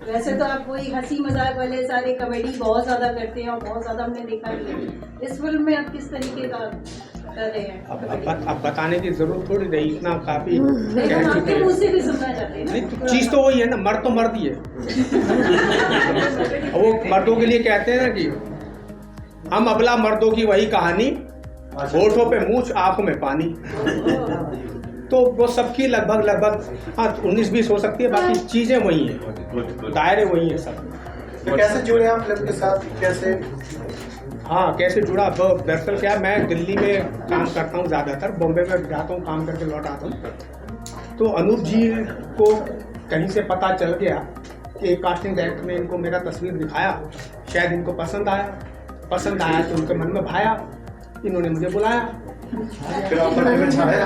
वैसे तो आप वही हंसी मजाक वाले सारे कॉमेडी बहुत ज़्यादा करते हैं और बहुत ज़्यादा हमने देखा भी है। इस फिल्म में आप किस तरीके का कर रहे हैं? अब बताने की जरूरत थोड़ी रही, इतना काफी हम आपके मुँह से भी सुनना चाहते हैं ना। चीज तो वही है ना, मर्द तो मर्द ही है। वो मर्दों के लिए कहते हैं ना कि हम अबला मर्दों की वही कहानी, होठों पे मूछ आंखों में पानी। तो वो सबकी लगभग हाँ 19-20 हो सकती है, बाकी चीजें वही हैं, दायरे वही हैं सब। तो कैसे जुड़े आप फिल्म के साथ, कैसे? हाँ कैसे जुड़ा, दरअसल क्या मैं दिल्ली में काम करता हूँ, ज़्यादातर बॉम्बे में जाता हूँ, काम करके लौट आता हूँ। तो अनूप जी को कहीं से पता चल गया कि कास्टिंग डायरेक्टर ने इनको मेरा तस्वीर दिखाया, शायद इनको पसंद आया तो उनके मन में भाया, इन्होंने मुझे बुलाया, फिर आप में छाया।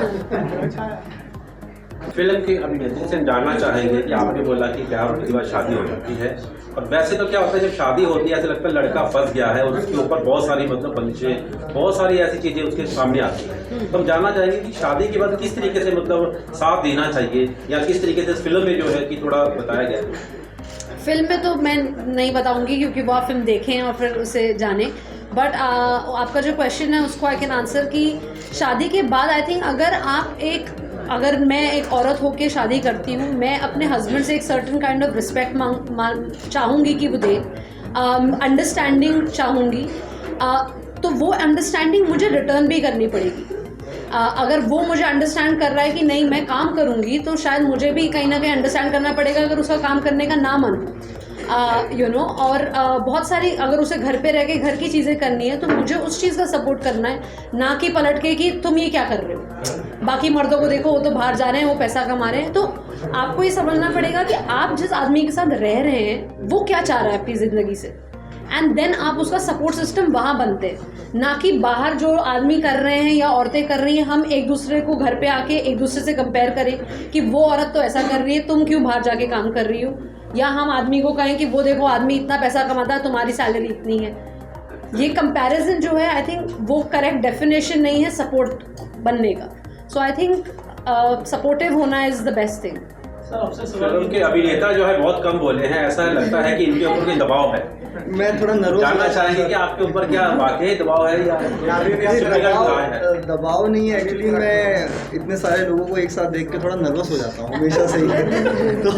फिल्म के अभिनेत्री से जानना चाहेंगे कि आपने बोला कि प्यार होने के बाद शादी हो जाती है, और वैसे तो क्या होता है जब शादी होती है ऐसा लगता है लड़का फंस गया है और उसके ऊपर बहुत सारी मतलब बंचे, बहुत सारी ऐसी चीजें उसके सामने आती हैं। तो हम जानना चाहेंगे कि शादी के बाद किस तरीके से मतलब साथ देना चाहिए, या किस तरीके से इस फिल्म में जो है कि थोड़ा बताया गया है। फिल्म में तो मैं नहीं बताऊंगी क्योंकि वो आप फिल्म देखें और फिर उसे जानें, बट आपका जो क्वेश्चन है उसको आई कैन आंसर कि शादी के बाद आई थिंक अगर मैं एक औरत होकर शादी करती हूँ, मैं अपने हस्बैंड से एक सर्टन काइंड ऑफ रिस्पेक्ट चाहूँगी कि वो दे, अंडरस्टैंडिंग चाहूँगी, तो वो अंडरस्टैंडिंग मुझे रिटर्न भी करनी पड़ेगी। अगर वो मुझे अंडरस्टैंड कर रहा है कि नहीं मैं काम करूँगी, तो शायद मुझे भी कहीं ना कहीं अंडरस्टैंड करना पड़ेगा अगर उसका काम करने का ना मन हो, और बहुत सारी अगर उसे घर पे रह के घर की चीज़ें करनी है तो मुझे उस चीज़ का सपोर्ट करना है, ना कि पलट के कि तुम ये क्या कर रहे हो, बाकी मर्दों को देखो वो तो बाहर जा रहे हैं, वो पैसा कमा रहे हैं। तो आपको ये समझना पड़ेगा कि आप जिस आदमी के साथ रह रहे हैं वो क्या चाह रहा है अपनी ज़िंदगी से, एंड देन आप उसका सपोर्ट सिस्टम वहाँ बनते हैं, ना कि बाहर जो आदमी कर रहे हैं या औरतें कर रही हैं हम एक दूसरे को घर पे आके एक दूसरे से कंपेयर करें कि वो औरत तो ऐसा कर रही है, तुम क्यों बाहर जाके काम कर रही हो, या हम आदमी को कहें कि वो देखो आदमी इतना पैसा कमाता है, तुम्हारी सैलरी इतनी है। ये कंपैरिजन जो है आई थिंक वो करेक्ट डेफिनेशन नहीं है सपोर्ट बनने का। सो आई थिंक सपोर्टिव होना is the best thing. Film के अभिनेता जो है बहुत कम बोले हैं, ऐसा लगता है कि इनके ऊपर कोई दबाव है। मैं थोड़ा नर्वस जानना चाहेंगे कि आपके ऊपर क्या वाकई दबाव है या दबाव नहीं है। एक्चुअली मैं इतने सारे लोगों को एक साथ देख के थोड़ा नर्वस हो जाता हूँ हमेशा से ही तो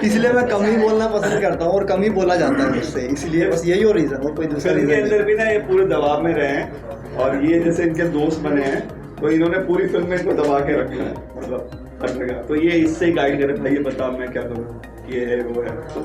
इसलिए मैं कम ही बोलना पसंद करता हूँ और कम ही बोला जाता है मुझसे, इसलिए बस यही हो रीज़न, और कोई दूसरा फिल्म के अंदर भी ना ये पूरे दबाव में रहे हैं, और ये जैसे इनके दोस्त बने हैं तो इन्होंने पूरी फिल्म में इनको दबा के रखना है, मतलब हर जगह। तो ये इससे गाइड करे, भाई ये बता मैं क्या करूँ, ये है वो है, तो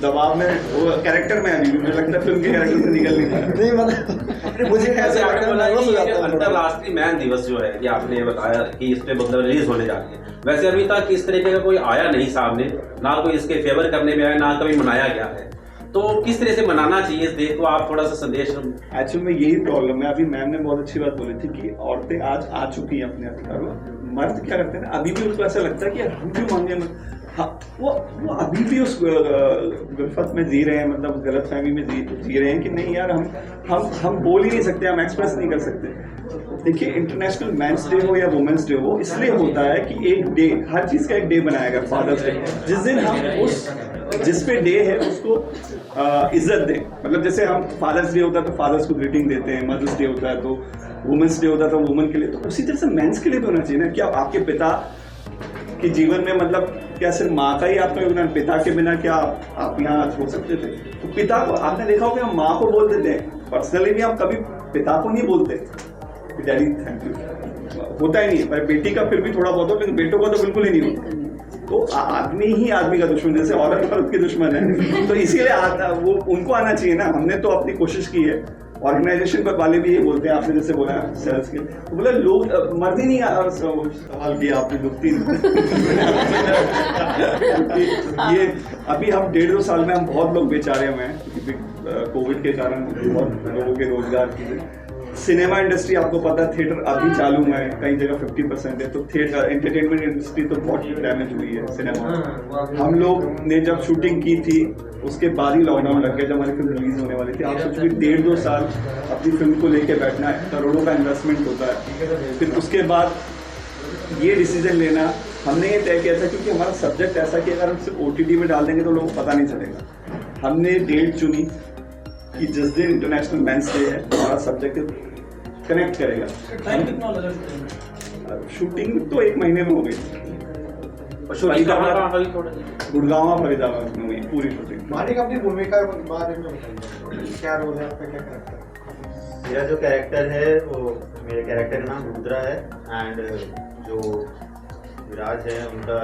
दबाव में वो कैरेक्टर में अभी मुझे लगता है फिल्म के कैरेक्टर से निकल नहीं पाया। नहीं मतलब मुझे ऐसा लगता है अंतर्राष्ट्रीय मैन दिवस जो है कि आपने बताया कि इस पे मतलब रिलीज होने जा रही है, वैसे अभी तक इस तरीके का कोई आया नहीं सामने, ना कोई इसके फेवर करने में आया, ना कभी मनाया गया है, तो किस तरह से मनाना चाहिए इस डे को, आप थोड़ा सा संदेश। एक्चुअली में यही प्रॉब्लम है, अभी मैम ने बहुत अच्छी बात बोली थी कि औरतें आज आ चुकी हैं अपने अधिकारों, मर्द क्या करते हैं ना अभी भी उनको ऐसा लगता है कि हम क्यों मांगे, हाँ वो अभी भी उस गुलफत में जी रहे हैं, मतलब उस गलतफहमी में जी रहे हैं कि नहीं यार हम बोल ही नहीं सकते, हम एक्सप्रेस नहीं कर सकते। देखिए इंटरनेशनल मेंस डे हो या वुमेन्स डे हो, इसलिए होता है कि एक डे, हर चीज़ का एक डे बनाया गया, फादर्स डे, जिस दिन हम उस जिस पे डे है उसको इज्जत दें। मतलब जैसे हम फादर्स डे होता है तो फादर्स को ग्रीटिंग देते हैं, मदर्स डे होता है तो वुमेन्स डे होता है तो वुमेन के लिए, तो उसी तरह से मेंस के लिए भी होना चाहिए ना। क्या आपके पिता के जीवन में मतलब क्या सिर्फ माँ का ही आपका योगदान, पिता के बिना क्या आप यहाँ हो सकते थे? तो पिता को आपने देखा होगा हम माँ को बोल देते हैं, पर्सनली भी हम कभी पिता को नहीं बोलते डैडी थैंक यू, होता ही नहीं है, पर बेटी का फिर भी थोड़ा बहुत हो, लेकिन बेटों का तो बिल्कुल ही नहीं होता। तो आदमी ही आदमी का दुश्मन, जैसे औरत औरत की दुश्मन है, तो इसीलिए वो उनको आना चाहिए ना। हमने तो अपनी कोशिश की है, ऑर्गेनाइजेशन पर वाले भी ये बोलते हैं, आपने जैसे बोला सेल्स के, तो बोला लोग मर्द ही नहीं सवाल किया आपने दुखती ये अभी हम 1.5-2 साल में हम बहुत लोग बेचारे हुए हैं क्योंकि कोविड के कारण बहुत लोगों के रोजगार की। सिनेमा इंडस्ट्री आपको पता है थिएटर अभी चालू है, कई जगह 50% है, तो थिएटर एंटरटेनमेंट इंडस्ट्री तो बहुत डैमेज हुई है सिनेमा। हम लोग ने जब शूटिंग की थी उसके बाद ही लॉकडाउन लग गया जब हमारी फिल्म रिलीज होने वाली थी। आप सोचो कि 1.5-2 साल अपनी फिल्म को लेके बैठना है, करोड़ों का इन्वेस्टमेंट होता है, फिर उसके बाद ये डिसीजन लेना हमने ये तय किया था क्योंकि हमारा सब्जेक्ट ऐसा कि अगर हम सिर्फ OTT में डाल देंगे तो लोगों को पता नहीं चलेगा। हमने डेट चुनी कि जिस दिन इंटरनेशनल मेंस डे है हमारा सब्जेक्ट कनेक्ट करेगा। टाइम कितना लगा शूटिंग तो 1 महीने में हो गई, गुड़गांव फरीदाबाद में हुई पूरी शूटिंग। मालिक अपनी भूमिका के बारे में बताइए, क्या रोल है आपका, क्या करैक्टर? मेरा जो कैरेक्टर है वो मेरे कैरेक्टर का नाम रुद्रा है एंड जो विराज है उनका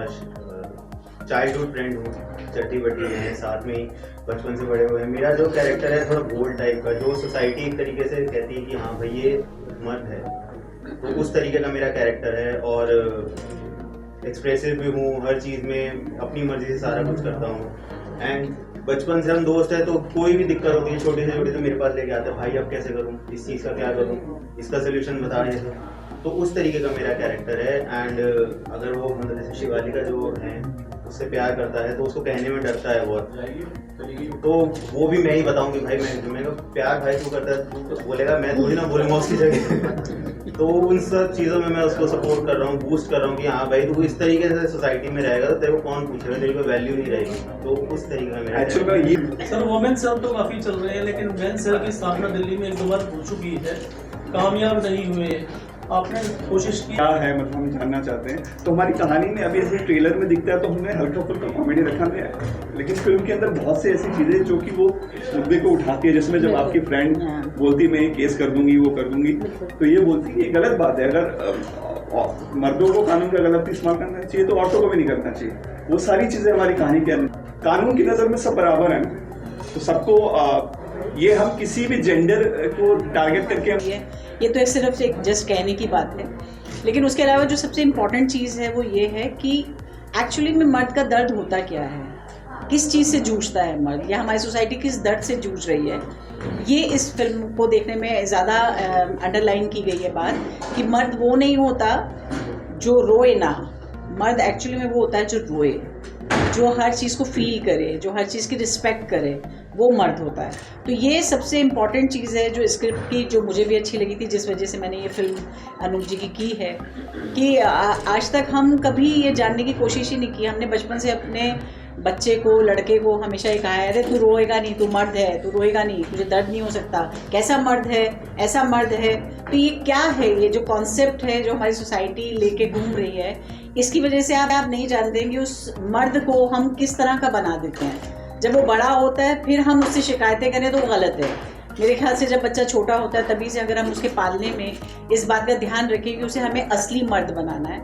चाइल्डहुड फ्रेंड हूँ, चट्टी बट्टी हैं साथ में ही बचपन से बड़े हुए हैं। मेरा जो कैरेक्टर है थोड़ा बोल्ड टाइप का, जो सोसाइटी एक तरीके से कहती है कि हाँ भाई ये मर्द है, तो उस तरीके का मेरा कैरेक्टर है। और एक्सप्रेसिव भी हूँ, हर चीज़ में अपनी मर्जी से सारा कुछ करता हूँ। एंड बचपन से हम दोस्त हैं, तो कोई भी दिक्कत होती है छोटी से छोटी तो मेरे पास लेके आते हैं, भाई अब कैसे करूँ, इस चीज़ का क्या करूँ, इसका सोल्यूशन बता रहे थे। तो उस तरीके का मेरा कैरेक्टर है। एंड अगर वो मतलब जैसे शिवालिका जो है उससे प्यार करता है तो उसको कहने में डरता है बहुत, तो वो भी मैं ही बताऊंगी भाई मैं प्यार भाई क्यों करता है, तो बोलेगा मैं थोड़ी ना बोलूँगा उसकी जगह। तो उन सब चीज़ों में मैं उसको सपोर्ट कर रहा हूँ, बूस्ट कर रहा हूँ कि हाँ भाई तू इस तरीके से सोसाइटी में रहेगा तो तेरे को कौन पूछेगा, तेरी कोई वैल्यू नहीं रहेगी। तो उस तरीके का मेरा एक्चुअली ये सर वुमेन सेल तो काफी चल रहे हैं, लेकिन मेन सेल की स्थापना दिल्ली में 1-2 बार हो चुकी है, कामयाब नहीं हुए। आपने कोशिश की क्या है मतलब हम जानना चाहते हैं। तो हमारी कहानी में अभी ऐसे ट्रेलर में दिखता है तो हमने हल्का फुल्का कॉमेडी रखा है, लेकिन फिल्म के अंदर बहुत से ऐसी चीज़ें जो कि वो मुद्दे को उठाती है, जिसमें जब आपकी फ्रेंड बोलती मैं ये केस कर दूंगी वो कर दूंगी, तो ये बोलती है कि ये गलत बात है, अगर मर्दों को कानून का गलत इस्तेमाल करना चाहिए तो औरतों को भी नहीं करना चाहिए। वो सारी चीज़ें हमारी कहानी के अंदर, कानून की नज़र में सब बराबर हैं, तो सबको ये हम किसी भी जेंडर को टारगेट करके ये तो सिर्फ एक जस्ट कहने की बात है, लेकिन उसके अलावा जो सबसे इम्पॉर्टेंट चीज़ है वो ये है कि एक्चुअली में मर्द का दर्द होता क्या है, किस चीज़ से जूझता है मर्द, या हमारी सोसाइटी किस दर्द से जूझ रही है। ये इस फिल्म को देखने में ज़्यादा अंडरलाइन की गई है बात कि मर्द वो नहीं होता जो रोए ना, मर्द एक्चुअली में वो होता है जो रोए, जो हर चीज़ को फील करे, जो हर चीज़ की रिस्पेक्ट करे, वो मर्द होता है। तो ये सबसे इम्पॉर्टेंट चीज़ है जो स्क्रिप्ट की, जो मुझे भी अच्छी लगी थी, जिस वजह से मैंने ये फिल्म अनूप जी की है कि आज तक हम कभी ये जानने की कोशिश ही नहीं की। हमने बचपन से अपने बच्चे को, लड़के को हमेशा ये कहा है, अरे तू रोएगा नहीं, तू मर्द है, तू रोएगा नहीं, तुझे दर्द नहीं हो सकता, कैसा मर्द है, ऐसा मर्द है। तो ये क्या है, ये जो कॉन्सेप्ट है जो हमारी सोसाइटी लेके घूम रही है, इसकी वजह से आप नहीं जानते कि उस मर्द को हम किस तरह का बना देते हैं। जब वो बड़ा होता है फिर हम उससे शिकायतें करें तो वो गलत है। मेरे ख्याल से जब बच्चा छोटा होता है तभी से अगर हम उसके पालने में इस बात का ध्यान रखें कि उसे हमें असली मर्द बनाना है।